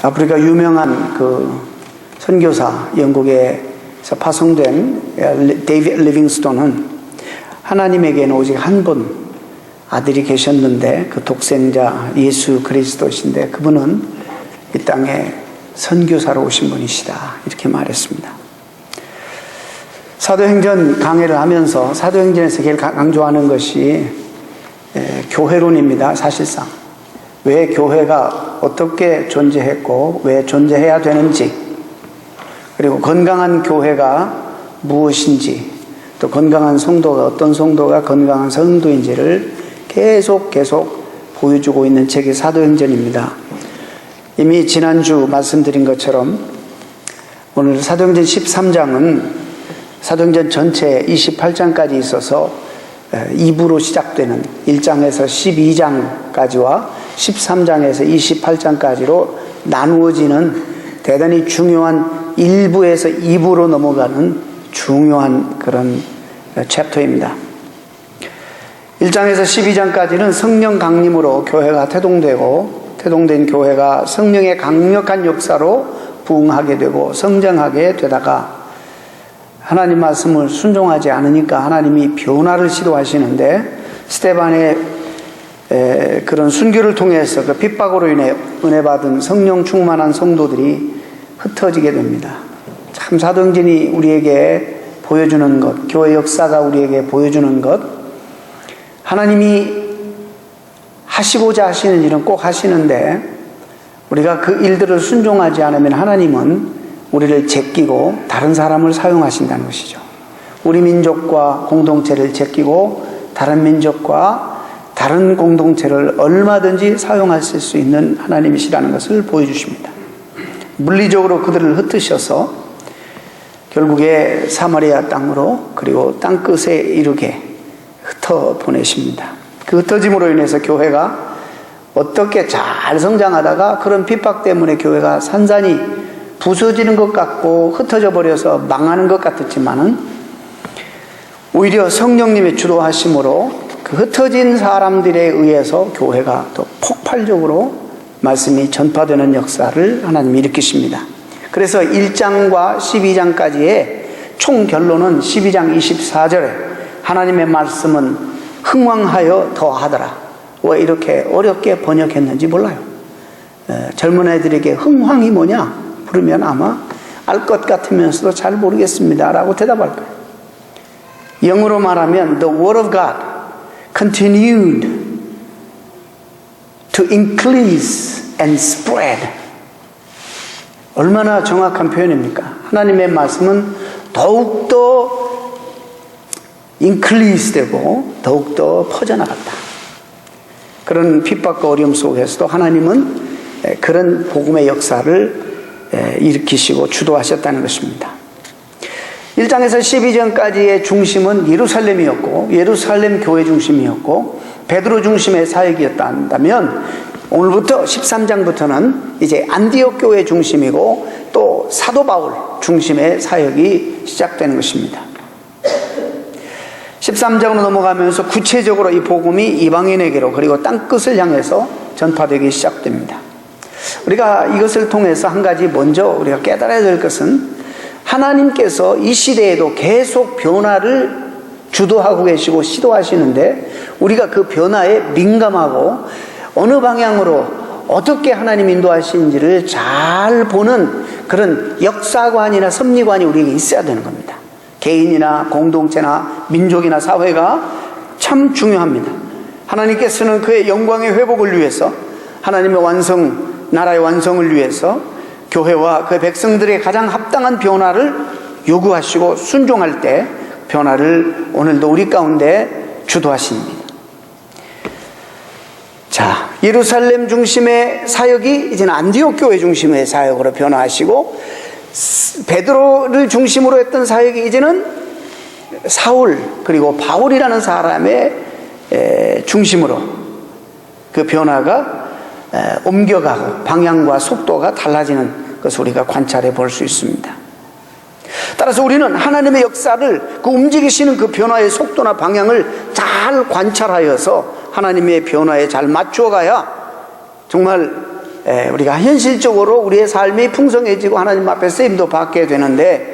아프리카 유명한 그 선교사, 영국에서 파송된 데이비드 리빙스톤은 하나님에게는 오직 한 분 아들이 계셨는데 그 독생자 예수 그리스도신데 그분은 이 땅에 선교사로 오신 분이시다, 이렇게 말했습니다. 사도행전 강해를 하면서 사도행전에서 제일 강조하는 것이 교회론입니다. 사실상 왜 교회가 어떻게 존재했고 왜 존재해야 되는지, 그리고 건강한 교회가 무엇인지, 또 건강한 성도가 어떤 성도가 건강한 성도인지를 계속 보여주고 있는 책이 사도행전입니다. 이미 지난주 말씀드린 것처럼 오늘 사도행전 13장은 사도행전 전체 28장까지 있어서 2부로 시작되는 1장에서 12장까지와 13장에서 28장까지로 나누어지는 대단히 중요한 1부에서 2부로 넘어가는 중요한 그런 챕터입니다. 1장에서 12장까지는 성령 강림으로 교회가 태동된 교회가 성령의 강력한 역사로 부흥하게 되고 성장하게 되다가 하나님 말씀을 순종하지 않으니까 하나님이 변화를 시도하시는데 스데반의 그런 순교를 통해서 그 핍박으로 인해 은혜 받은 성령 충만한 성도들이 흩어지게 됩니다. 참 사도행전이 우리에게 보여주는 것, 교회 역사가 우리에게 보여주는 것, 하나님이 하시고자 하시는 일은 꼭 하시는데 우리가 그 일들을 순종하지 않으면 하나님은 우리를 제끼고 다른 사람을 사용하신다는 것이죠. 우리 민족과 공동체를 제끼고 다른 민족과 다른 공동체를 얼마든지 사용하실 수 있는 하나님이시라는 것을 보여주십니다. 물리적으로 그들을 흩으셔서 결국에 사마리아 땅으로 그리고 땅끝에 이르게 흩어 보내십니다. 그 흩어짐으로 인해서 교회가 어떻게 잘 성장하다가 그런 핍박 때문에 교회가 산산이 부서지는 것 같고 흩어져 버려서 망하는 것 같았지만은 오히려 성령님의 주도하심으로 그 흩어진 사람들에 의해서 교회가 또 폭발적으로 말씀이 전파되는 역사를 하나님이 일으키십니다. 그래서 1장과 12장까지의 총 결론은 12장 24절에 하나님의 말씀은 흥왕하여 더하더라. 왜 이렇게 어렵게 번역했는지 몰라요. 젊은 애들에게 흥왕이 뭐냐 부르면 아마 알 것 같으면서도 잘 모르겠습니다 라고 대답할 거예요. 영어로 말하면 The word of God continued to increase and spread. 얼마나 정확한 표현입니까? 하나님의 말씀은 더욱더 increase 되고 더욱더 퍼져나갔다. 그런 핍박과 어려움 속에서도 하나님은 그런 복음의 역사를 일으키시고 주도하셨다는 것입니다. 1장에서 12장까지의 중심은 예루살렘이었고 예루살렘 교회 중심이었고 베드로 중심의 사역이었다 한다면 오늘부터 13장부터는 이제 안디옥 교회 중심이고 또 사도 바울 중심의 사역이 시작되는 것입니다. 13장으로 넘어가면서 구체적으로 이 복음이 이방인에게로 그리고 땅끝을 향해서 전파되기 시작됩니다. 우리가 이것을 통해서 한 가지 먼저 우리가 깨달아야 될 것은 하나님께서 이 시대에도 계속 변화를 주도하고 계시고 시도하시는데 우리가 그 변화에 민감하고 어느 방향으로 어떻게 하나님 인도하시는지를 잘 보는 그런 역사관이나 섭리관이 우리에게 있어야 되는 겁니다. 개인이나 공동체나 민족이나 사회가 참 중요합니다. 하나님께서는 그의 영광의 회복을 위해서 하나님의 나라의 완성을 위해서 교회와 그 백성들의 가장 합당한 변화를 요구하시고 순종할 때 변화를 오늘도 우리 가운데 주도하십니다. 자, 예루살렘 중심의 사역이 이제는 안디옥 교회 중심의 사역으로 변화하시고 베드로를 중심으로 했던 사역이 이제는 사울 그리고 바울이라는 사람의 중심으로 그 변화가 옮겨가고 방향과 속도가 달라지는 것을 우리가 관찰해 볼 수 있습니다. 따라서 우리는 하나님의 역사를 그 움직이시는 그 변화의 속도나 방향을 잘 관찰하여서 하나님의 변화에 잘 맞춰가야 정말 우리가 현실적으로 우리의 삶이 풍성해지고 하나님 앞에 쓰임도 받게 되는데,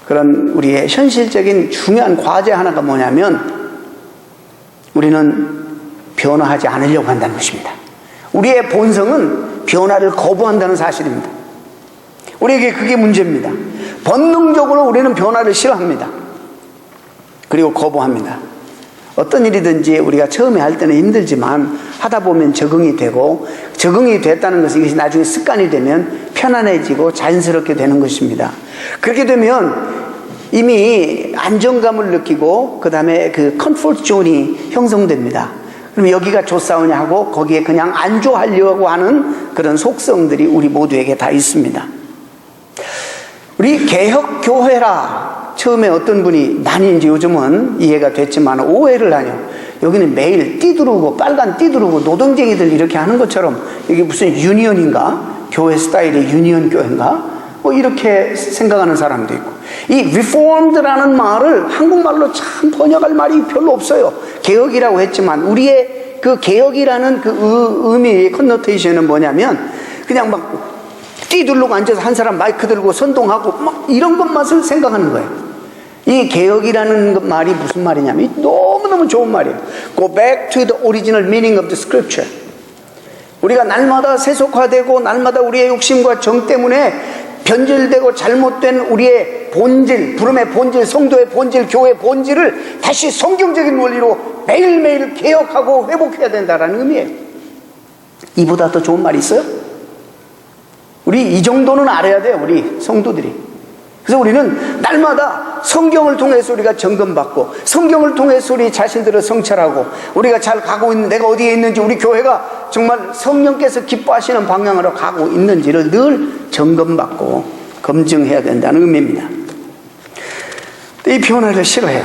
그런 우리의 현실적인 중요한 과제 하나가 뭐냐면 우리는 변화하지 않으려고 한다는 것입니다. 우리의 본성은 변화를 거부한다는 사실입니다. 우리에게 그게 문제입니다. 본능적으로 우리는 변화를 싫어합니다. 그리고 거부합니다. 어떤 일이든지 우리가 처음에 할 때는 힘들지만 하다 보면 적응이 되고, 적응이 됐다는 것은 이것이 나중에 습관이 되면 편안해지고 자연스럽게 되는 것입니다. 그렇게 되면 이미 안정감을 느끼고 그 다음에 그 컴포트 존이 형성됩니다. 그럼 여기가 좋사오냐 하고 거기에 그냥 안주하려고 하는 그런 속성들이 우리 모두에게 다 있습니다. 우리 개혁교회라 처음에 어떤 분이 많이 이제 요즘은 이해가 됐지만 오해를 하죠. 여기는 매일 띠두르고 빨간 띠두르고 노동쟁이들 이렇게 하는 것처럼 이게 무슨 유니언인가? 교회 스타일의 유니언 교회인가? 뭐 이렇게 생각하는 사람도 있고, 이 reformed라는 말을 한국말로 참 번역할 말이 별로 없어요. 개혁이라고 했지만 우리의 그 개혁이라는 그 의미의 컨노테이션은 뭐냐면 그냥 막 띠두르고 앉아서 한 사람 마이크 들고 선동하고 막 이런 것만을 생각하는 거예요. 이 개혁이라는 말이 무슨 말이냐면 너무너무 좋은 말이에요. Go back to the original meaning of the scripture. 우리가 날마다 세속화되고 날마다 우리의 욕심과 정 때문에 변질되고 잘못된 우리의 본질, 부름의 본질, 성도의 본질, 교회의 본질을 다시 성경적인 원리로 매일매일 개혁하고 회복해야 된다는 의미예요. 이보다 더 좋은 말이 있어요? 우리 이 정도는 알아야 돼요, 우리 성도들이. 그래서 우리는 날마다 성경을 통해서 우리가 점검받고, 성경을 통해서 우리 자신들을 성찰하고, 우리가 잘 가고 있는, 내가 어디에 있는지, 우리 교회가 정말 성령께서 기뻐하시는 방향으로 가고 있는지를 늘 점검받고 검증해야 된다는 의미입니다. 이 변화를 싫어해요.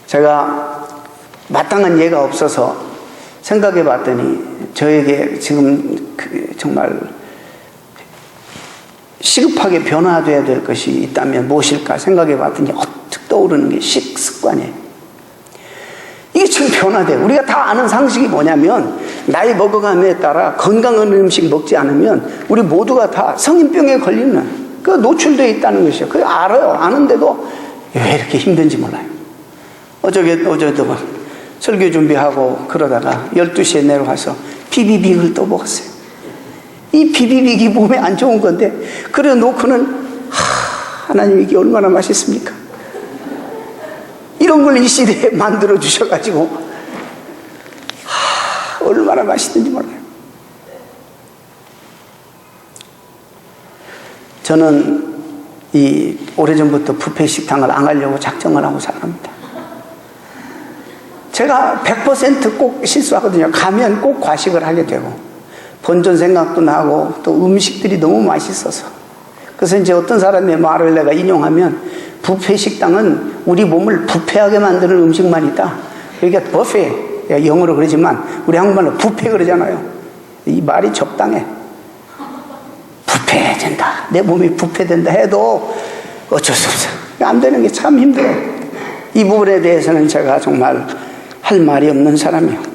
제가 마땅한 예가 없어서 생각해 봤더니 저에게 지금 정말 시급하게 변화되어야 될 것이 있다면 무엇일까 생각해 봤더니 어떻게 떠오르는 게 식습관이에요. 이게 참 변화돼요. 우리가 다 아는 상식이 뭐냐면 나이 먹어감에 따라 건강한 음식 먹지 않으면 우리 모두가 다 성인병에 걸리는 그 노출되어 있다는 것이에요. 그걸 알아요. 아는데도 왜 이렇게 힘든지 몰라요. 어제도 설교 준비하고 그러다가 12시에 내려와서 비비빅을 또 먹었어요. 이 비비빅이 몸에 안 좋은 건데 그래 놓고는 하나님 이게 얼마나 맛있습니까? 이런 걸 이 시대에 만들어 주셔가지고 얼마나 맛있는지 몰라요. 저는 이 오래전부터 뷔페 식당을 안 가려고 작정을 하고 살았습니다. 제가 100% 꼭 실수하거든요. 가면 꼭 과식을 하게 되고 본전 생각도 나고 또 음식들이 너무 맛있어서. 그래서 이제 어떤 사람의 말을 내가 인용하면 뷔페 식당은 우리 몸을 부패하게 만드는 음식만 있다. 그러니까 버페, 영어로 그러지만 우리 한국말로 부패 그러잖아요. 이 말이 적당해. 부패된다. 내 몸이 부패된다 해도 어쩔 수 없어. 안 되는 게 참 힘들어요. 이 부분에 대해서는 제가 정말 할 말이 없는 사람이에요.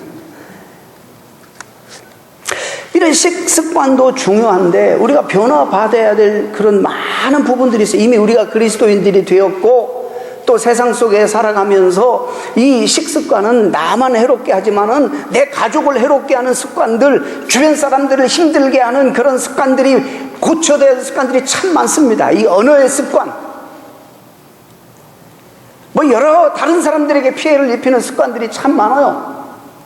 이런 식습관도 중요한데 우리가 변화받아야 될 그런 많은 부분들이 있어요. 이미 우리가 그리스도인들이 되었고 또 세상 속에 살아가면서 이 식습관은 나만 해롭게 하지만은 내 가족을 해롭게 하는 습관들, 주변 사람들을 힘들게 하는 그런 습관들이 고쳐야 될 습관들이 참 많습니다. 이 언어의 습관, 뭐 여러 다른 사람들에게 피해를 입히는 습관들이 참 많아요.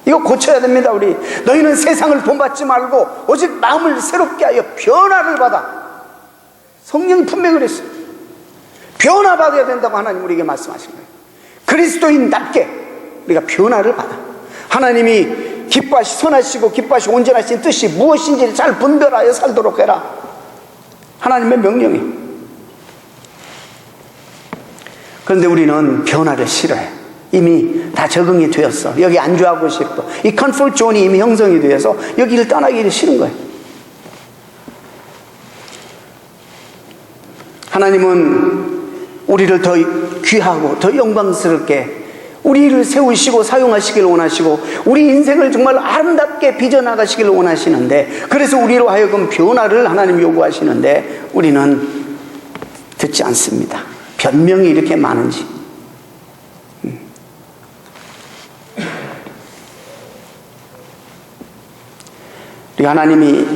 이거 고쳐야 됩니다. 우리 너희는 세상을 본받지 말고 오직 마음을 새롭게 하여 변화를 받아. 성령이 분명히 그랬어요. 변화받아야 된다고 하나님 우리에게 말씀하신 거예요. 그리스도인답게 우리가 변화를 받아. 하나님이 기뻐하시 선하시고 기뻐하시 온전하신 뜻이 무엇인지를 잘 분별하여 살도록 해라. 하나님의 명령이에요. 그런데 우리는 변화를 싫어해요. 이미 다 적응이 되었어. 여기 안주하고 싶어. 이 컴포트 존이 이미 형성이 되어서 여기를 떠나기를 싫은 거예요. 하나님은 우리를 더 귀하고 더 영광스럽게 우리를 세우시고 사용하시길 원하시고 우리 인생을 정말 아름답게 빚어나가시길 원하시는데, 그래서 우리로 하여금 변화를 하나님 요구하시는데 우리는 듣지 않습니다. 변명이 이렇게 많은지. 우리 하나님이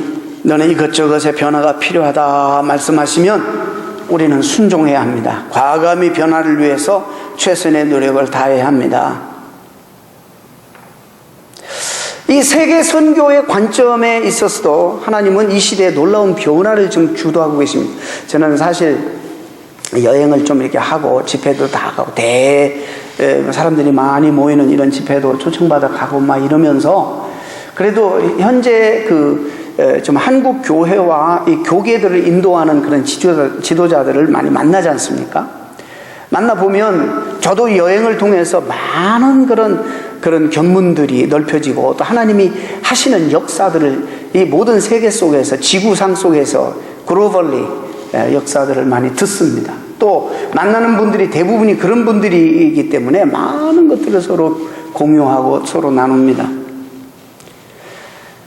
너는 이것저것의 변화가 필요하다 말씀하시면 우리는 순종해야 합니다. 과감히 변화를 위해서 최선의 노력을 다해야 합니다. 이 세계 선교의 관점에 있어서도 하나님은 이 시대에 놀라운 변화를 지금 주도하고 계십니다. 저는 사실 여행을 좀 이렇게 하고 집회도 다 가고 사람들이 많이 모이는 이런 집회도 초청받아 가고 막 이러면서, 그래도 현재 좀 한국 교회와 이 교계들을 인도하는 그런 지도자들을 많이 만나지 않습니까? 만나보면 저도 여행을 통해서 많은 그런 견문들이 넓혀지고, 또 하나님이 하시는 역사들을 이 모든 세계 속에서, 지구상 속에서 글로벌리 역사들을 많이 듣습니다. 또 만나는 분들이 대부분이 그런 분들이기 때문에 많은 것들을 서로 공유하고 서로 나눕니다.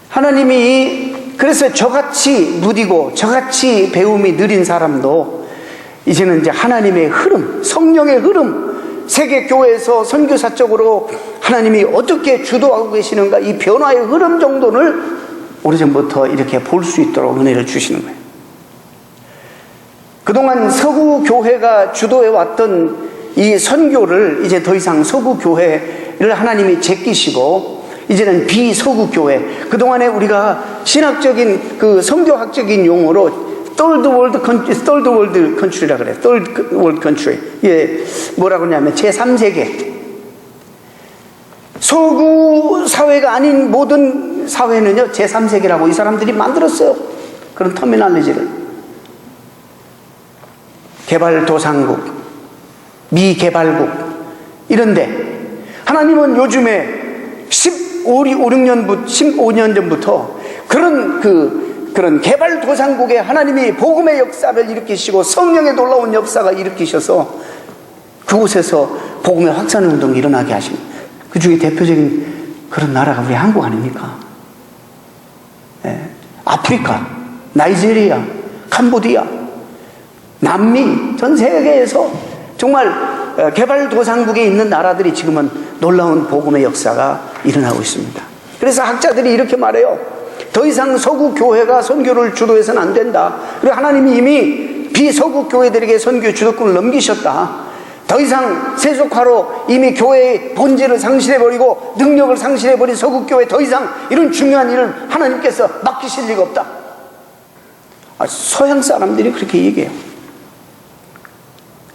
하나님이 그래서 저같이 무디고 저같이 배움이 느린 사람도 이제는 이제 하나님의 흐름, 성령의 흐름, 세계 교회에서 선교사적으로 하나님이 어떻게 주도하고 계시는가, 이 변화의 흐름 정도를 오래전부터 이렇게 볼 수 있도록 은혜를 주시는 거예요. 그동안 서구 교회가 주도해 왔던 이 선교를 이제 더 이상 서구 교회를 하나님이 제끼시고 이제는 비서구 교회, 그동안에 우리가 신학적인 선교학적인 용어로 Third World Country라 그래요. Third World Country. 예, 뭐라고 하냐면 제3세계. 서구 사회가 아닌 모든 사회는요, 제3세계라고 이 사람들이 만들었어요. 그런 터미널리지를. 개발도상국, 미개발국, 이런데 하나님은 요즘에 15년 전부터 그런 개발도상국에 하나님이 복음의 역사를 일으키시고 성령의 놀라운 역사가 일으키셔서 그곳에서 복음의 확산 운동이 일어나게 하신, 그 중에 대표적인 그런 나라가 우리 한국 아닙니까? 예. 아프리카, 나이지리아, 캄보디아, 남미, 전 세계에서 정말 개발도상국에 있는 나라들이 지금은 놀라운 복음의 역사가 일어나고 있습니다. 그래서 학자들이 이렇게 말해요. 더 이상 서구 교회가 선교를 주도해서는 안 된다. 그리고 하나님이 이미 비서구 교회들에게 선교 주도권을 넘기셨다. 더 이상 세속화로 이미 교회의 본질을 상실해버리고 능력을 상실해버린 서구 교회, 더 이상 이런 중요한 일을 하나님께서 맡기실 리가 없다. 서양 사람들이 그렇게 얘기해요.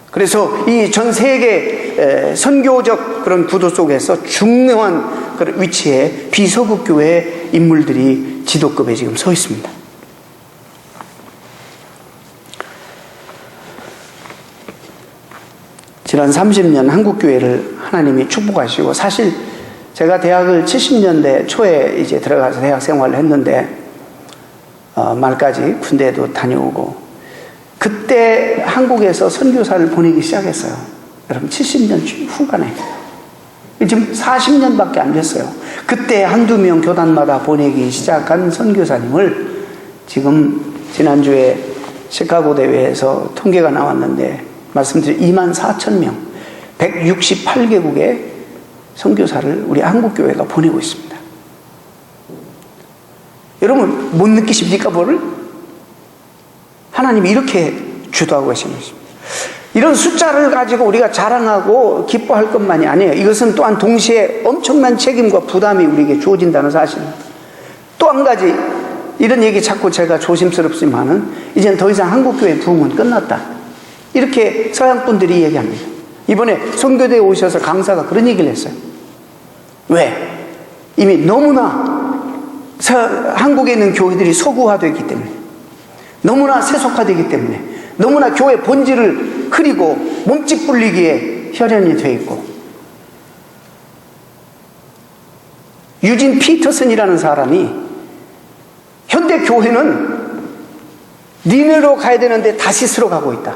그래서 이 전 세계 선교적 그런 구도 속에서 중요한 그런 위치에 비서구 교회 인물들이 지도급에 지금 서 있습니다. 지난 30년 한국교회를 하나님이 축복하시고, 사실 제가 대학을 70년대 초에 이제 들어가서 대학 생활을 했는데, 말까지 군대도 다녀오고, 그때 한국에서 선교사를 보내기 시작했어요. 여러분, 70년 후반에. 지금 40년밖에 안 됐어요. 그때 한두 명 교단마다 보내기 시작한 선교사님을 지금 지난주에 시카고 대회에서 통계가 나왔는데 말씀드린 24,000명, 168개국의 선교사를 우리 한국교회가 보내고 있습니다. 여러분, 못 느끼십니까, 뭐를? 하나님이 이렇게 주도하고 계시는 것입니다. 이런 숫자를 가지고 우리가 자랑하고 기뻐할 것만이 아니에요. 이것은 또한 동시에 엄청난 책임과 부담이 우리에게 주어진다는 사실입니다. 또 한 가지, 이런 얘기 자꾸 제가 조심스럽지만은 이제는 더 이상 한국교회 부흥은 끝났다, 이렇게 서양 분들이 얘기합니다. 이번에 선교대에 오셔서 강사가 그런 얘기를 했어요. 왜? 이미 너무나 한국에 있는 교회들이 서구화되기 때문에, 너무나 세속화되기 때문에, 너무나 교회 본질을 흐리고 몸집 불리기에 혈연이 되어 있고, 유진 피터슨이라는 사람이 현대 교회는 니네로 가야 되는데 다시스로 가고 있다.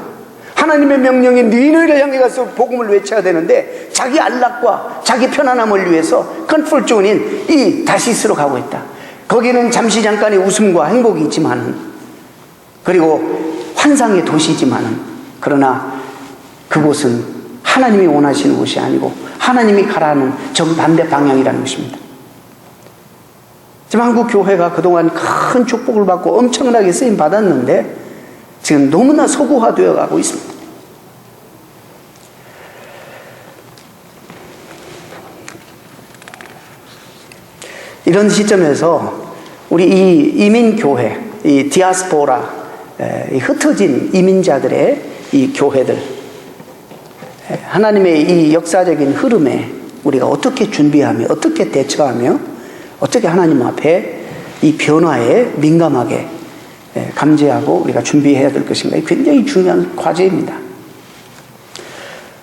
하나님의 명령인 니네를 향해 가서 복음을 외쳐야 되는데 자기 안락과 자기 편안함을 위해서 컴포트 존인 이 다시스로 가고 있다. 거기는 잠시 잠깐의 웃음과 행복이 있지만은, 그리고 환상의 도시지만은, 그러나 그곳은 하나님이 원하시는 곳이 아니고 하나님이 가라는 정반대 방향이라는 것입니다. 지금 한국 교회가 그동안 큰 축복을 받고 엄청나게 쓰임 받았는데 지금 너무나 서구화되어 가고 있습니다. 이런 시점에서 우리 이 이민교회, 이 디아스포라, 이 흩어진 이민자들의 이 교회들, 하나님의 이 역사적인 흐름에 우리가 어떻게 준비하며 어떻게 대처하며 어떻게 하나님 앞에 이 변화에 민감하게 감지하고 우리가 준비해야 될 것인가, 굉장히 중요한 과제입니다.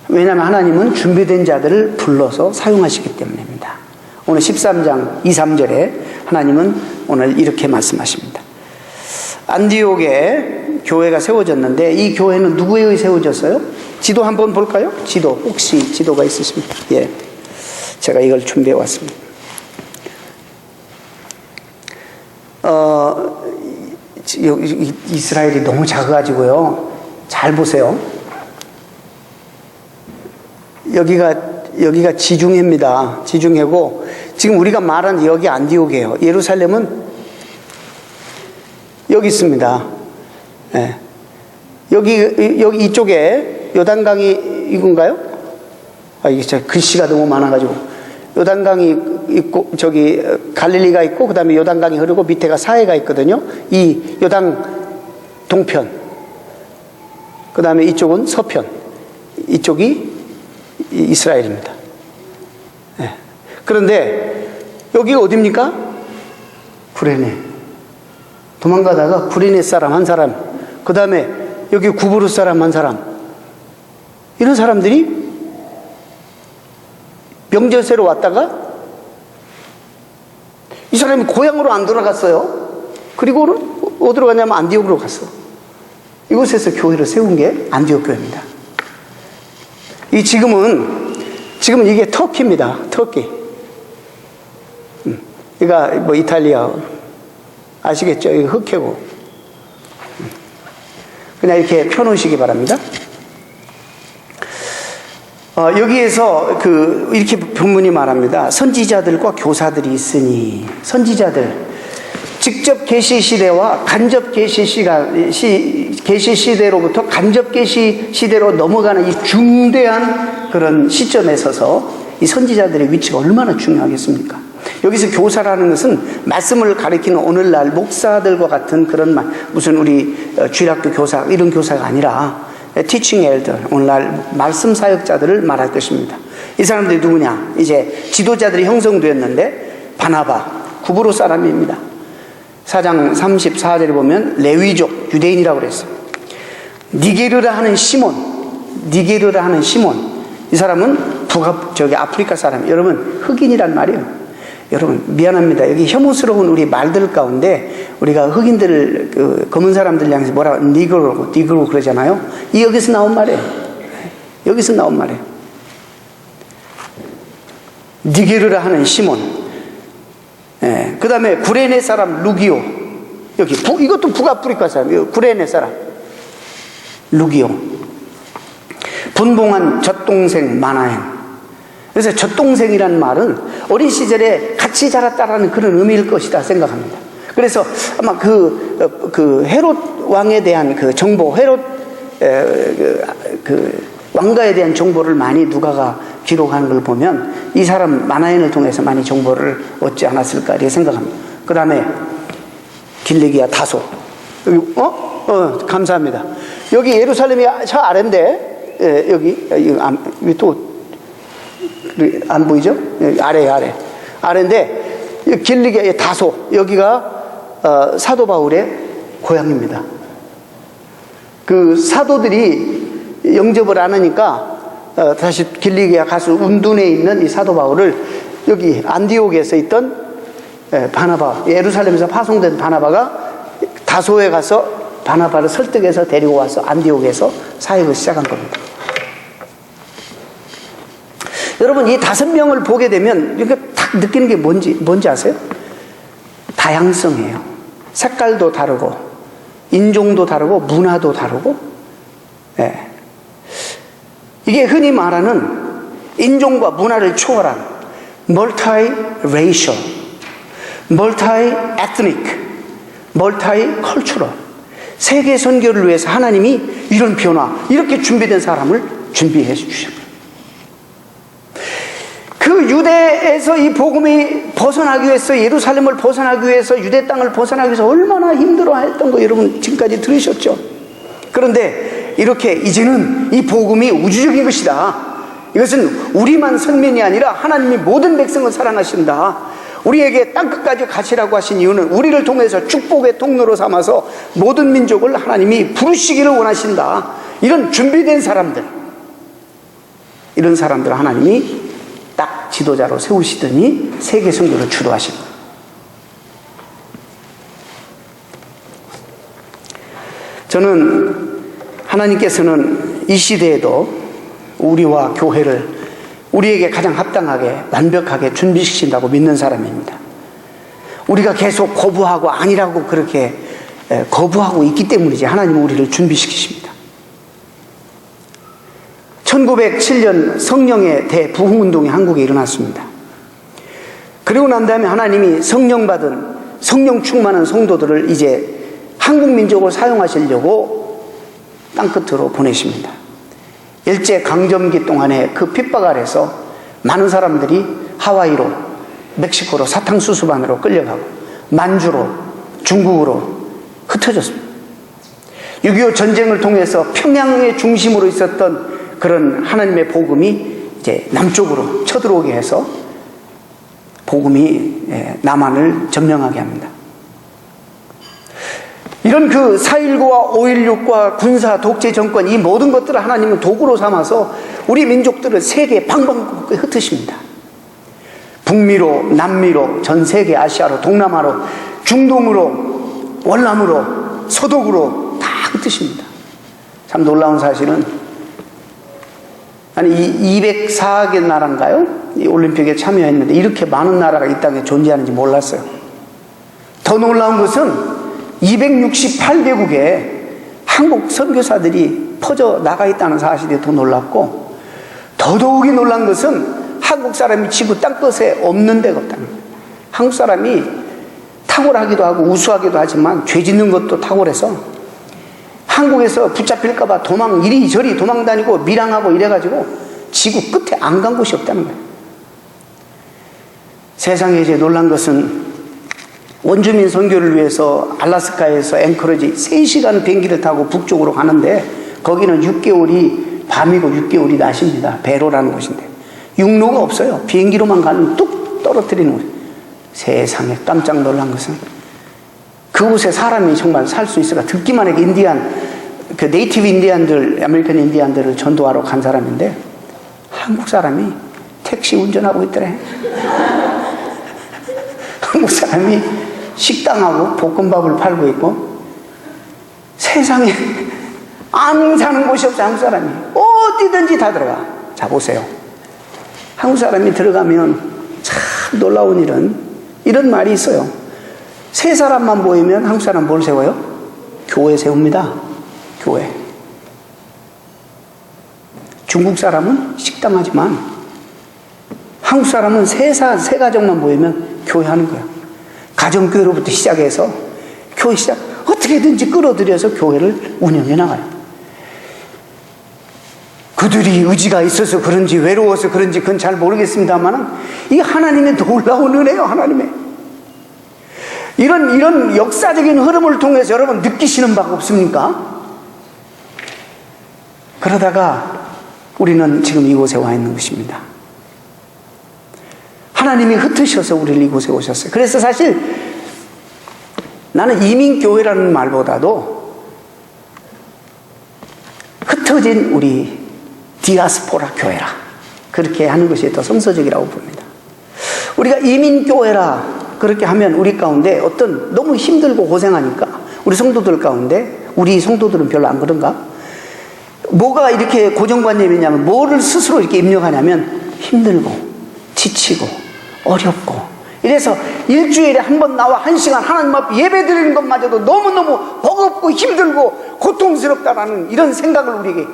왜냐하면 하나님은 준비된 자들을 불러서 사용하시기 때문입니다. 오늘 13장 2, 3절에 하나님은 오늘 이렇게 말씀하십니다. 안디옥에 교회가 세워졌는데 이 교회는 누구에 의해 세워졌어요? 지도 한번 볼까요? 지도, 혹시 지도가 있으십니까? 예, 제가 이걸 준비해 왔습니다. 이스라엘이 너무 작아가지고요, 잘 보세요. 여기가 지중해입니다. 지중해고, 지금 우리가 말하는 여기 안디옥이에요. 예루살렘은 여기 있습니다. 네. 여기 이쪽에 요단강이 이건가요? 이게 진짜 글씨가 너무 많아가지고. 요단강이 있고, 저기 갈릴리가 있고, 그 다음에 요단강이 흐르고 밑에가 사해가 있거든요. 이 요단 동편. 그 다음에 이쪽은 서편. 이쪽이 이스라엘입니다. 네. 그런데 여기가 어디입니까? 구레네. 도망가다가 구레네 사람 한 사람, 그 다음에 여기 구브루 사람 한 사람, 이런 사람들이 명절새로 왔다가 이 사람이 고향으로 안 돌아갔어요. 그리고 어디로 갔냐면 안디옥으로 갔어. 이곳에서 교회를 세운 게 안디옥 교회입니다. 지금은 이게 터키입니다. 터키. 그러니까 뭐 이탈리아 아시겠죠? 이거 흑해고. 그냥 이렇게 펴놓으시기 바랍니다. 여기에서 이렇게 본문이 말합니다. 선지자들과 교사들이 있으니, 선지자들, 직접 계시 시대와 간접 계시 시대로부터 간접 계시 시대로 넘어가는 이 중대한 그런 시점에 서서 이 선지자들의 위치가 얼마나 중요하겠습니까? 여기서 교사라는 것은 말씀을 가리키는 오늘날 목사들과 같은 그런 무슨 우리 주일학교 교사 이런 교사가 아니라 teaching elder, 오늘날 말씀 사역자들을 말할 것입니다. 이 사람들이 누구냐? 이제 지도자들이 형성되었는데 바나바, 구브로 사람입니다. 4장 34절에 보면 레위족, 유대인이라고 그랬어요. 니게르라 하는 시몬, 이 사람은 아프리카 사람. 여러분, 흑인이란 말이에요. 여러분, 미안합니다. 여기 혐오스러운 우리 말들 가운데 우리가 흑인들을 검은 사람들 향해서 뭐라고 니그로 그러잖아요. 여기서 나온 말이에요. 니게르라 하는 시몬. 예, 그 다음에 구레네 사람 루기오. 이것도 북아프리카 사람. 구레네 사람 루기오. 분봉한 젖동생 마나행. 그래서 젖동생이라는 말은 어린 시절에 같이 자랐다라는 그런 의미일 것이다 생각합니다. 그래서 아마 그 헤롯 왕에 대한 그 정보, 헤롯 왕가에 대한 정보를 많이 누가가 기록하는 걸 보면 이 사람 마나엔을 통해서 많이 정보를 얻지 않았을까 이렇게 생각합니다. 그 다음에 길리기아 다소. 감사합니다. 여기 예루살렘이 저 아래인데, 여기 또 안 보이죠? 아래인데 길리기아 다소, 여기가 사도 바울의 고향입니다. 그 사도들이 영접을 안 하니까 다시 길리기아 가서 운둔에 있는 이 사도 바울을 여기 안디옥에서 있던 바나바, 예루살렘에서 파송된 바나바가 다소에 가서 바나바를 설득해서 데리고 와서 안디옥에서 사역을 시작한 겁니다. 여러분, 이 5명을 보게 되면 이렇게 딱 느끼는 게 뭔지 아세요? 다양성이에요. 색깔도 다르고, 인종도 다르고, 문화도 다르고, 예. 이게 흔히 말하는 인종과 문화를 초월한 multi-racial, multi-ethnic, multi-cultural, 세계 선교를 위해서 하나님이 이런 변화, 이렇게 준비된 사람을 준비해 주셨어요. 그 유대에서 이 복음이 벗어나기 위해서, 예루살렘을 벗어나기 위해서, 유대 땅을 벗어나기 위해서 얼마나 힘들어했던 거 여러분 지금까지 들으셨죠? 그런데 이렇게 이제는 이 복음이 우주적인 것이다. 이것은 우리만 선민이 아니라 하나님이 모든 백성을 사랑하신다. 우리에게 땅끝까지 가시라고 하신 이유는 우리를 통해서 축복의 통로로 삼아서 모든 민족을 하나님이 부르시기를 원하신다. 이런 준비된 사람들, 이런 사람들 하나님이 딱 지도자로 세우시더니 세계 선교를 주도하신 거예요. 저는 하나님께서는 이 시대에도 우리와 교회를 우리에게 가장 합당하게 완벽하게 준비시킨다고 믿는 사람입니다. 우리가 계속 거부하고 아니라고 그렇게 거부하고 있기 때문이지 하나님은 우리를 준비시키십니다. 1907년 성령의 대부흥운동이 한국에 일어났습니다. 그리고 난 다음에 하나님이 성령 받은, 성령 충만한 성도들을 이제 한국 민족을 사용하시려고 땅끝으로 보내십니다. 일제 강점기 동안에 그 핍박 아래서 많은 사람들이 하와이로, 멕시코로, 사탕수수반으로 끌려가고 만주로, 중국으로 흩어졌습니다. 6.25 전쟁을 통해서 평양의 중심으로 있었던 그런 하나님의 복음이 이제 남쪽으로 쳐들어오게 해서 복음이 남한을 점령하게 합니다. 이런 그 4.19와 5.16과 군사 독재 정권, 이 모든 것들을 하나님은 도구로 삼아서 우리 민족들을 세계 방방곡곡에 흩으십니다. 북미로, 남미로, 전 세계, 아시아로, 동남아로, 중동으로, 월남으로, 서독으로 다 흩으십니다. 참 놀라운 사실은, 아니 204개 나라인가요? 이 올림픽에 참여했는데 이렇게 많은 나라가 이 땅에 존재하는지 몰랐어요. 더 놀라운 것은 268개국에 한국 선교사들이 퍼져 나가 있다는 사실이 더 놀랍고, 더더욱이 놀란 것은 한국 사람이 지구 땅끝에 없는 데가 없다는 거예요. 한국 사람이 탁월하기도 하고 우수하기도 하지만 죄 짓는 것도 탁월해서 한국에서 붙잡힐까봐 이리저리 도망 다니고 밀항하고 이래가지고 지구 끝에 안 간 곳이 없다는 거예요. 세상에 이제 놀란 것은 원주민 선교를 위해서 알래스카에서 앵커리지 3시간 비행기를 타고 북쪽으로 가는데 거기는 6개월이 밤이고 6개월이 낮입니다. 배로라는 곳인데 육로가 없어요. 비행기로만 가는 뚝 떨어뜨리는 곳. 세상에 깜짝 놀란 것은 그곳에 사람이 정말 살 수 있을까. 듣기만 해도 그 네이티브 인디안들, 아메리칸 인디안들을 전도하러 간 사람인데 한국 사람이 택시 운전하고 있더래. 한국 사람이 식당하고 볶음밥을 팔고 있고, 세상에 안 사는 곳이 없어. 한국 사람이 어디든지 다 들어가. 자, 보세요. 한국 사람이 들어가면 참 놀라운 일은 이런 말이 있어요. 세 사람만 보이면 한국 사람 뭘 세워요? 교회 세웁니다. 교회. 중국 사람은 식당 하지만 한국 사람은 세 가정만 보이면 교회 하는 거예요. 가정교회로부터 시작해서 교회 시작, 어떻게든지 끌어들여서 교회를 운영해 나가요. 그들이 의지가 있어서 그런지 외로워서 그런지 그건 잘 모르겠습니다만 이게 하나님의 놀라운 은혜예요. 하나님의 이런 역사적인 흐름을 통해서 여러분 느끼시는 바가 없습니까? 그러다가 우리는 지금 이곳에 와 있는 것입니다. 하나님이 흩으셔서 우리를 이곳에 오셨어요. 그래서 사실 나는 이민교회라는 말보다도 흩어진 우리 디아스포라 교회라, 그렇게 하는 것이 더 성서적이라고 봅니다. 우리가 이민교회라 그렇게 하면 우리 가운데 어떤 너무 힘들고 고생하니까 우리 성도들 가운데, 우리 성도들은 별로 안 그런가? 뭐가 이렇게 고정관념이냐면 뭐를 스스로 이렇게 입력하냐면 힘들고 지치고 어렵고, 이래서 일주일에 한 번 나와 1시간 하나님 앞에 예배 드리는 것마저도 너무너무 버겁고 힘들고 고통스럽다라는 이런 생각을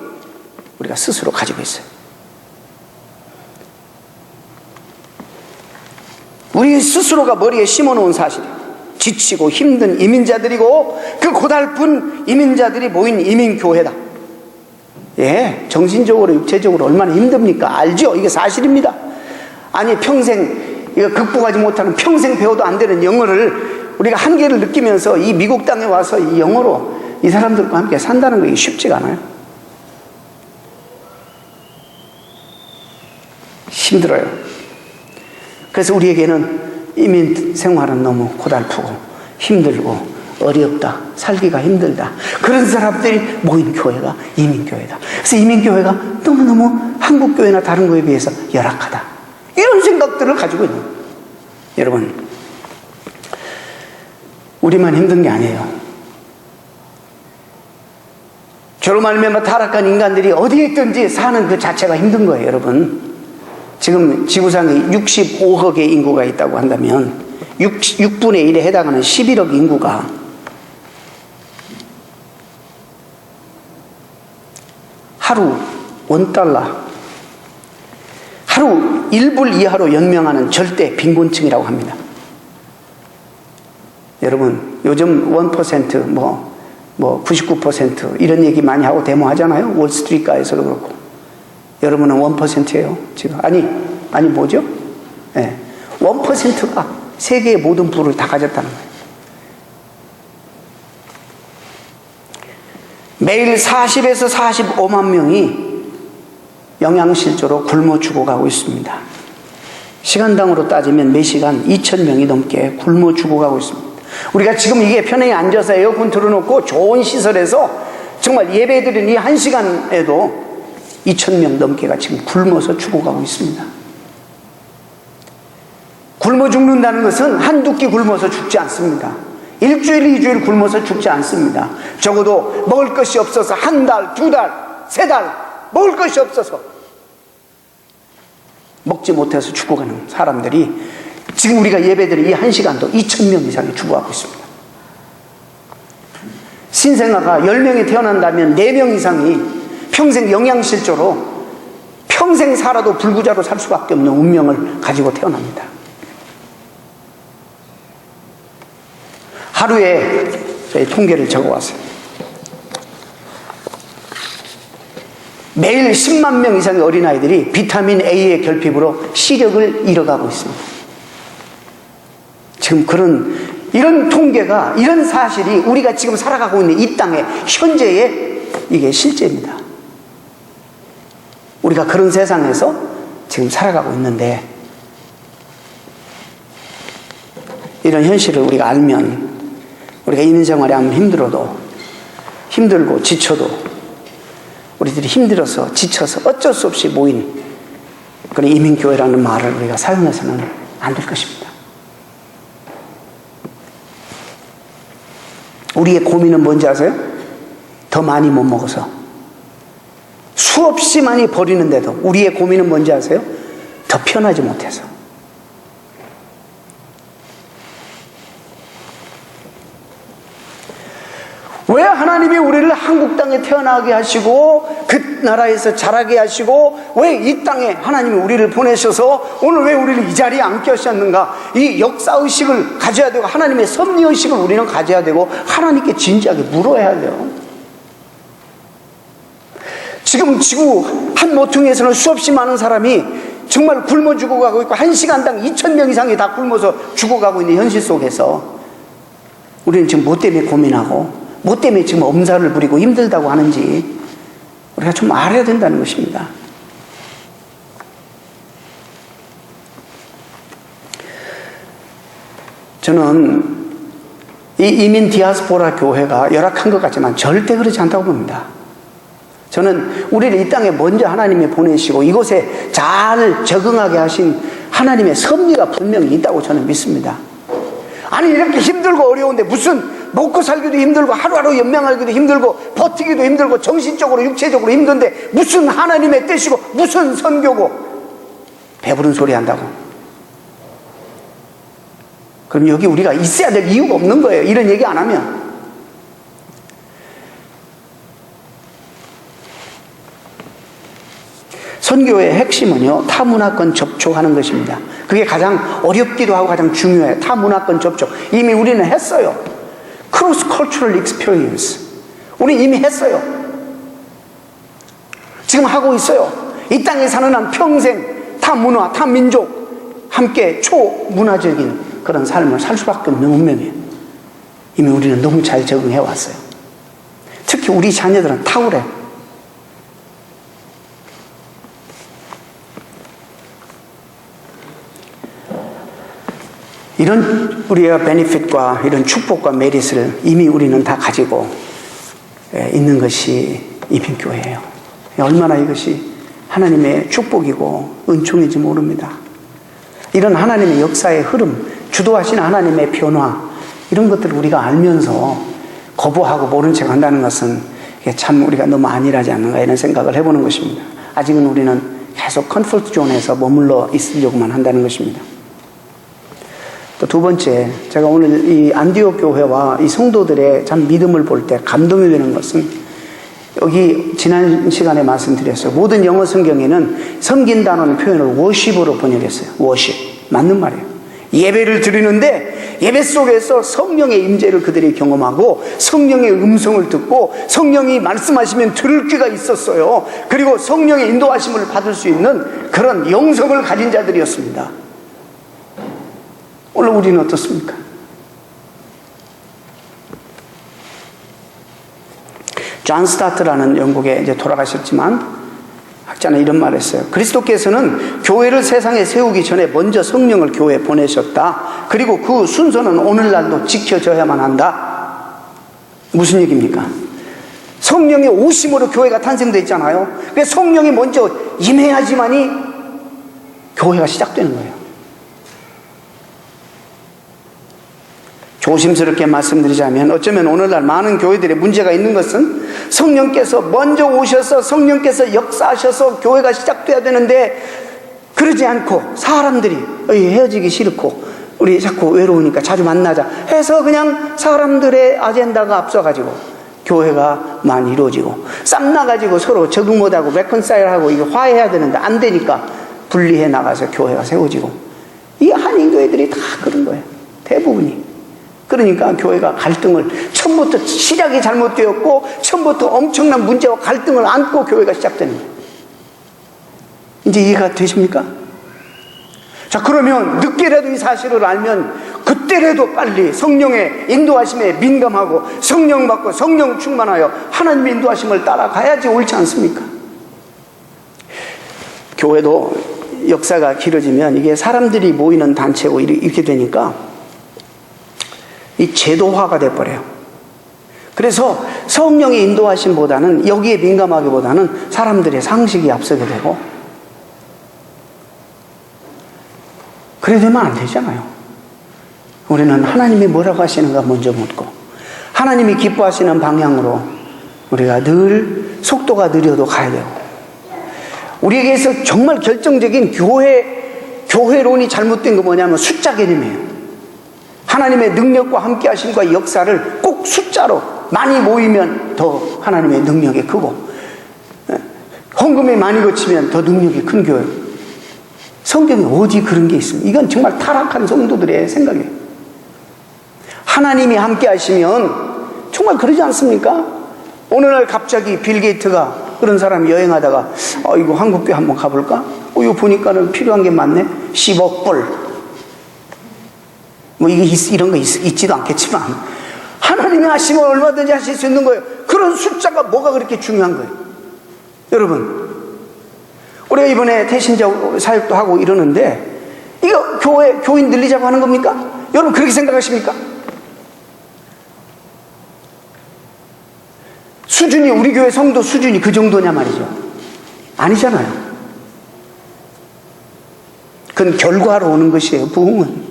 우리가 스스로 가지고 있어요. 우리 스스로가 머리에 심어놓은 사실이에요. 지치고 힘든 이민자들이고 그 고달픈 이민자들이 모인 이민교회다. 예, 정신적으로 육체적으로 얼마나 힘듭니까? 알죠? 이게 사실입니다. 아니, 평생 이거 극복하지 못하는, 평생 배워도 안 되는 영어를 우리가 한계를 느끼면서 이 미국 땅에 와서 이 영어로 이 사람들과 함께 산다는 게 쉽지가 않아요. 힘들어요. 그래서 우리에게는 이민 생활은 너무 고달프고 힘들고 어렵다, 살기가 힘들다, 그런 사람들이 모인 교회가 이민교회다. 그래서 이민교회가 너무너무 한국교회나 다른 교회에 비해서 열악하다, 이런 생각들을 가지고 있는 거예요. 여러분, 우리만 힘든 게 아니에요. 저로 말미암아 타락한 인간들이 어디에 있든지 사는 그 자체가 힘든 거예요. 여러분, 지금 지구상에 65억의 인구가 있다고 한다면 6분의 1에 해당하는 11억 인구가 하루 $1, 하루 1불 이하로 연명하는 절대 빈곤층이라고 합니다. 여러분, 요즘 1%, 99% 이런 얘기 많이 하고 데모하잖아요. 월스트리트가에서도 그렇고. 여러분은 1%예요, 지금. 아니, 뭐죠? 네. 1%가 세계의 모든 부를 다 가졌다는 거예요. 매일 40에서 45만 명이 영양실조로 굶어 죽어가고 있습니다. 시간당으로 따지면 매시간 2,000명이 넘게 굶어 죽어가고 있습니다. 우리가 지금 이게 편하게 앉아서 에어컨 틀어놓고 좋은 시설에서 정말 예배드리는 이 1시간에도 2,000명 넘게가 지금 굶어서 죽어가고 있습니다. 굶어 죽는다는 것은 한두 끼 굶어서 죽지 않습니다. 일주일, 2주일 굶어서 죽지 않습니다. 적어도 먹을 것이 없어서 한 달, 2달, 3달 먹을 것이 없어서 먹지 못해서 죽어가는 사람들이 지금 우리가 예배드리는 이 1시간도 2,000명 이상이 죽어가고 있습니다. 신생아가 10명이 태어난다면 4명 이상이 평생 영양실조로 평생 살아도 불구자로 살 수밖에 없는 운명을 가지고 태어납니다. 하루에 저희 통계를 적어왔어요. 매일 10만 명 이상의 어린아이들이 비타민 A의 결핍으로 시력을 잃어가고 있습니다. 지금 이런 통계가, 이런 사실이 우리가 지금 살아가고 있는 이 땅의 현재의 이게 실제입니다. 우리가 그런 세상에서 지금 살아가고 있는데, 이런 현실을 우리가 알면 우리가 인생활에 아무리 힘들고 지쳐도 우리들이 힘들어서 지쳐서 어쩔 수 없이 모인 그런 이민교회라는 말을 우리가 사용해서는 안 될 것입니다. 우리의 고민은 뭔지 아세요? 더 많이 못 먹어서. 수없이 많이 버리는데도 우리의 고민은 뭔지 아세요? 더 편하지 못해서. 왜 하나님이 우리를 한국 땅에 태어나게 하시고 그 나라에서 자라게 하시고 왜 이 땅에 하나님이 우리를 보내셔서 오늘 왜 우리를 이 자리에 앉게 하셨는가? 이 역사의식을 가져야 되고 하나님의 섭리의식을 우리는 가져야 되고 하나님께 진지하게 물어야 돼요. 지금 지구 한 모퉁이에서는 수없이 많은 사람이 정말 굶어 죽어가고 있고 1시간당 2,000명 이상이 다 굶어서 죽어가고 있는 현실 속에서 우리는 지금 뭐 때문에 고민하고 뭐 때문에 지금 엄살을 부리고 힘들다고 하는지 우리가 좀 알아야 된다는 것입니다. 저는 이 이민 디아스포라 교회가 열악한 것 같지만 절대 그렇지 않다고 봅니다. 저는 우리를 이 땅에 먼저 하나님이 보내시고 이곳에 잘 적응하게 하신 하나님의 섭리가 분명히 있다고 저는 믿습니다. 아니, 이렇게 힘들고 어려운데 무슨 먹고 살기도 힘들고 하루하루 연명하기도 힘들고 버티기도 힘들고 정신적으로 육체적으로 힘든데 무슨 하나님의 뜻이고 무슨 선교고 배부른 소리 한다고. 그럼 여기 우리가 있어야 될 이유가 없는 거예요. 이런 얘기 안 하면. 선교의 핵심은요, 타문화권 접촉하는 것입니다. 그게 가장 어렵기도 하고 가장 중요해요. 타문화권 접촉. 이미 우리는 했어요. Cross Cultural Experience. 우리 이미 했어요. 지금 하고 있어요. 이 땅에 사는 한 평생 타문화, 타민족 함께 초문화적인 그런 삶을 살 수밖에 없는 운명이에요. 이미 우리는 너무 잘 적응해 왔어요. 특히 우리 자녀들은 탁월해요. 이런 우리의 베니핏과 이런 축복과 메리트를 이미 우리는 다 가지고 있는 것이 이민교회예요. 얼마나 이것이 하나님의 축복이고 은총인지 모릅니다. 이런 하나님의 역사의 흐름, 주도하신 하나님의 변화, 이런 것들을 우리가 알면서 거부하고 모른 척 한다는 것은 참 우리가 너무 안일하지 않는가 이런 생각을 해보는 것입니다. 아직은 우리는 계속 컴포트 존에서 머물러 있으려고만 한다는 것입니다. 또 두 번째, 제가 오늘 이 안디옥 교회와 이 성도들의 참 믿음을 볼 때 감동이 되는 것은, 여기 지난 시간에 말씀드렸어요. 모든 영어 성경에는 섬긴다는 표현을 워십으로 번역했어요. 워십. 맞는 말이에요. 예배를 드리는데 예배 속에서 성령의 임재를 그들이 경험하고 성령의 음성을 듣고 성령이 말씀하시면 들을 귀가 있었어요. 그리고 성령의 인도하심을 받을 수 있는 그런 영성을 가진 자들이었습니다. 오늘 우리는 어떻습니까? 존 스타트라는 영국에 이제 돌아가셨지만 학자는 이런 말을 했어요. 그리스도께서는 교회를 세상에 세우기 전에 먼저 성령을 교회에 보내셨다. 그리고 그 순서는 오늘날도 지켜져야만 한다. 무슨 얘기입니까? 성령의 오심으로 교회가 탄생됐잖아요. 그래서 성령이 먼저 임해야지만이 교회가 시작되는 거예요. 조심스럽게 말씀드리자면, 어쩌면 오늘날 많은 교회들의 문제가 있는 것은 성령께서 먼저 오셔서 성령께서 역사하셔서 교회가 시작돼야 되는데, 그러지 않고 사람들이 헤어지기 싫고 우리 자꾸 외로우니까 자주 만나자 해서 그냥 사람들의 아젠다가 앞서가지고 교회가 많이 이루어지고, 쌈나가지고 서로 적응 못하고 레컨사일하고 이거 화해해야 되는데 안 되니까 분리해 나가서 교회가 세워지고, 이 한인교회들이 다 그런 거예요. 대부분이. 그러니까 교회가 갈등을, 처음부터 시작이 잘못되었고 처음부터 엄청난 문제와 갈등을 안고 교회가 시작되는 거예요. 이제 이해가 되십니까? 자, 그러면 늦게라도 이 사실을 알면 그때라도 빨리 성령의 인도하심에 민감하고 성령 받고 성령 충만하여 하나님의 인도하심을 따라가야지 옳지 않습니까? 교회도 역사가 길어지면 이게 사람들이 모이는 단체고 이렇게 되니까 이 제도화가 돼버려요. 그래서 성령의 인도하심보다는, 여기에 민감하기보다는 사람들의 상식이 앞서게 되고, 그래 되면 안 되잖아요. 우리는 하나님이 뭐라고 하시는가 먼저 묻고, 하나님이 기뻐하시는 방향으로 우리가 늘 속도가 느려도 가야 되고, 우리에게서 정말 결정적인 교회론이 잘못된 거 뭐냐면 숫자 개념이에요. 하나님의 능력과 함께 하심과 역사를 꼭 숫자로 많이 모이면 더 하나님의 능력이 크고, 헌금이 많이 거치면 더 능력이 큰 교회. 성경에 어디 그런 게 있습니까? 이건 정말 타락한 성도들의 생각이에요. 하나님이 함께 하시면 정말 그러지 않습니까? 어느 날 갑자기 빌 게이트가, 그런 사람이 여행하다가 이거 한국교회 한번 가볼까? 이거 보니까는 필요한 게 많네. 10억 불. 뭐 이런 거 있지도 않겠지만 하나님이 하시면 얼마든지 하실 수 있는 거예요. 그런 숫자가 뭐가 그렇게 중요한 거예요? 여러분, 우리가 이번에 태신자 사역도 하고 이러는데 이거 교인 늘리자고 하는 겁니까? 여러분 그렇게 생각하십니까? 수준이, 우리 교회 성도 수준이 그 정도냐 말이죠. 아니잖아요. 그건 결과로 오는 것이에요. 부흥은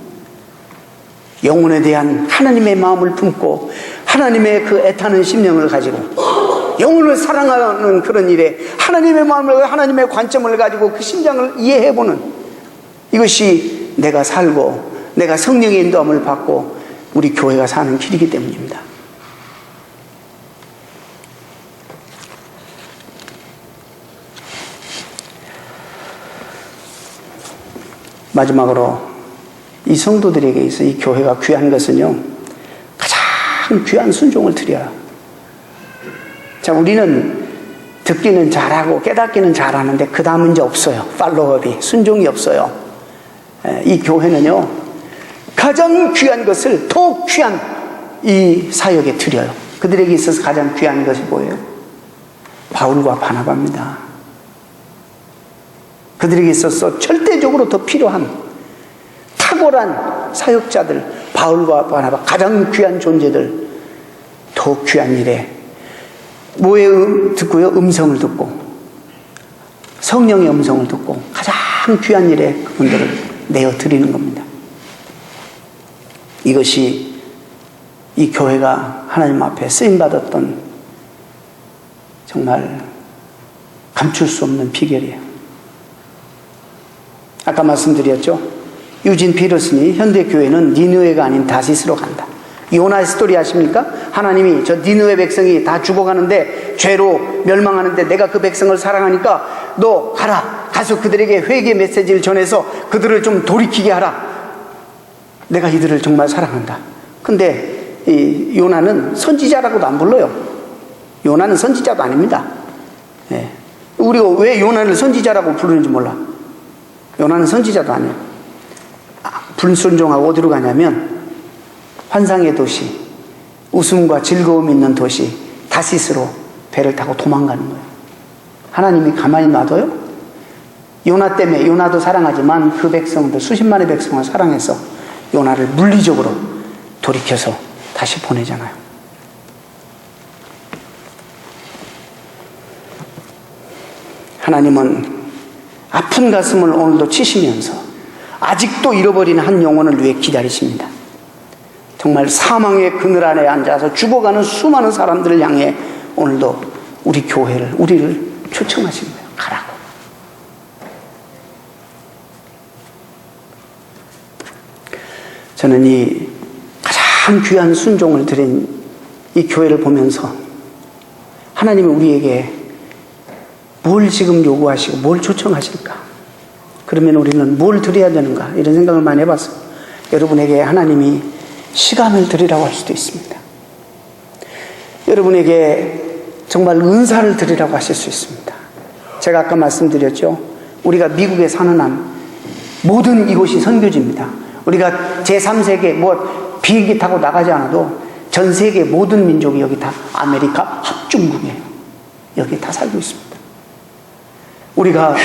영혼에 대한 하나님의 마음을 품고 하나님의 그 애타는 심령을 가지고 영혼을 사랑하는 그런 일에 하나님의 마음을, 하나님의 관점을 가지고 그 심장을 이해해보는 이것이 내가 살고 내가 성령의 인도함을 받고 우리 교회가 사는 길이기 때문입니다. 마지막으로 이 성도들에게 있어 이 교회가 귀한 것은요, 가장 귀한 순종을 드려요. 자, 우리는 듣기는 잘하고 깨닫기는 잘하는데 그 다음 문제 없어요. 팔로업이, 순종이 없어요. 이 교회는요, 가장 귀한 것을 더 귀한 이 사역에 드려요. 그들에게 있어서 가장 귀한 것이 뭐예요? 바울과 바나바입니다. 그들에게 있어서 절대적으로 더 필요한 탁월한 사역자들, 바울과 바나바, 가장 귀한 존재들, 더 귀한 일에 뭐의 듣고요? 음성을 듣고 성령의 음성을 듣고 가장 귀한 일에 그분들을 내어 드리는 겁니다. 이것이 이 교회가 하나님 앞에 쓰임받았던 정말 감출 수 없는 비결이에요. 아까 말씀드렸죠? 유진 피터슨이 현대교회는 니느웨가 아닌 다시스로 간다. 요나의 스토리 아십니까? 하나님이 저 니느웨 백성이 다 죽어가는데 죄로 멸망하는데 내가 그 백성을 사랑하니까 너 가라. 가서 그들에게 회개 메시지를 전해서 그들을 좀 돌이키게 하라. 내가 이들을 정말 사랑한다. 근데 이 요나는 선지자라고도 안 불러요. 요나는 선지자도 아닙니다. 예. 우리가 왜 요나를 선지자라고 부르는지 몰라. 요나는 선지자도 아니에요. 불순종하고 어디로 가냐면 환상의 도시, 웃음과 즐거움 있는 도시 다시스로 배를 타고 도망가는 거예요. 하나님이 가만히 놔둬요? 요나 때문에, 요나도 사랑하지만 그 백성들, 수십만의 백성을 사랑해서 요나를 물리적으로 돌이켜서 다시 보내잖아요. 하나님은 아픈 가슴을 오늘도 치시면서 아직도 잃어버린 한 영혼을 위해 기다리십니다. 정말 사망의 그늘 안에 앉아서 죽어가는 수많은 사람들을 향해 오늘도 우리 교회를, 우리를 초청하시는 거예요. 가라고. 저는 이 가장 귀한 순종을 드린 이 교회를 보면서 하나님이 우리에게 뭘 지금 요구하시고 뭘 초청하실까? 그러면 우리는 뭘 드려야 되는가? 이런 생각을 많이 해봤어요. 여러분에게 하나님이 시간을 드리라고 할 수도 있습니다. 여러분에게 정말 은사를 드리라고 하실 수 있습니다. 제가 아까 말씀드렸죠. 우리가 미국에 사는 한 모든 이곳이 선교지입니다. 우리가 제3세계 비행기 타고 나가지 않아도 전 세계 모든 민족이 여기 다 아메리카 합중국이에요. 여기 다 살고 있습니다. 우리가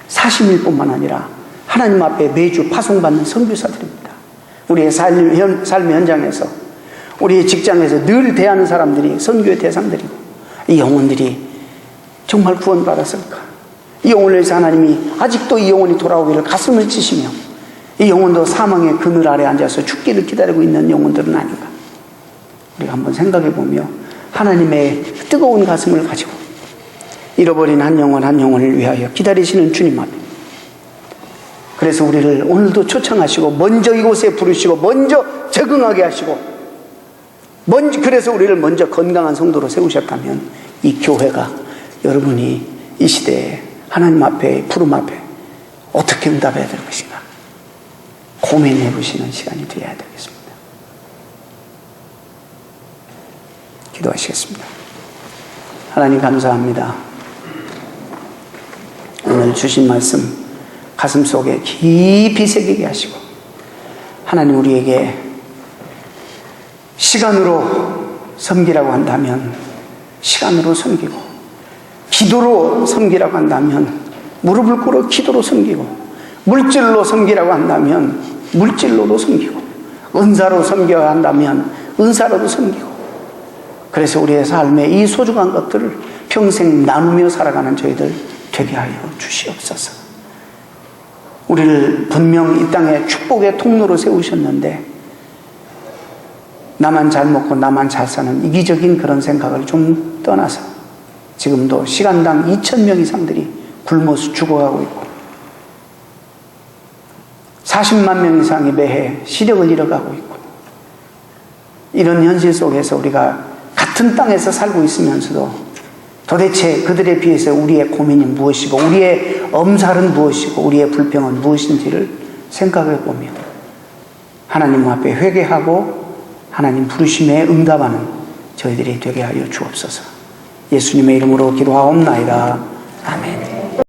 40일뿐만 아니라 하나님 앞에 매주 파송받는 선교사들입니다. 우리의 삶의 현장에서, 우리의 직장에서 늘 대하는 사람들이 선교의 대상들이고, 이 영혼들이 정말 구원받았을까? 이 영혼을 위해서 하나님이 아직도 이 영혼이 돌아오기를 가슴을 치시며 이 영혼도 사망의 그늘 아래 앉아서 죽기를 기다리고 있는 영혼들은 아닌가? 우리가 한번 생각해 보며 하나님의 뜨거운 가슴을 가지고 잃어버린 한 영혼 한 영혼을 위하여 기다리시는 주님 앞에, 그래서 우리를 오늘도 초청하시고 먼저 이곳에 부르시고 먼저 적응하게 하시고 그래서 우리를 먼저 건강한 성도로 세우셨다면 이 교회가 여러분이 이 시대에 하나님 앞에, 부름 앞에 어떻게 응답해야 될 것인가 고민해 보시는 시간이 되어야 되겠습니다. 기도하시겠습니다. 하나님 감사합니다. 오늘 주신 말씀 가슴속에 깊이 새기게 하시고, 하나님 우리에게 시간으로 섬기라고 한다면 시간으로 섬기고, 기도로 섬기라고 한다면 무릎을 꿇어 기도로 섬기고, 물질로 섬기라고 한다면 물질로도 섬기고, 은사로 섬겨야 한다면 은사로도 섬기고, 그래서 우리의 삶에 이 소중한 것들을 평생 나누며 살아가는 저희들 되게 하여 주시옵소서. 우리를 분명 이 땅에 축복의 통로로 세우셨는데 나만 잘 먹고 나만 잘 사는 이기적인 그런 생각을 좀 떠나서 지금도 시간당 2,000명 이상들이 굶어서 죽어가고 있고, 40만 명 이상이 매해 시력을 잃어가고 있고, 이런 현실 속에서 우리가 같은 땅에서 살고 있으면서도 도대체 그들에 비해서 우리의 고민이 무엇이고 우리의 엄살은 무엇이고 우리의 불평은 무엇인지를 생각해 보며 하나님 앞에 회개하고 하나님 부르심에 응답하는 저희들이 되게 하여 주옵소서. 예수님의 이름으로 기도하옵나이다. 아멘.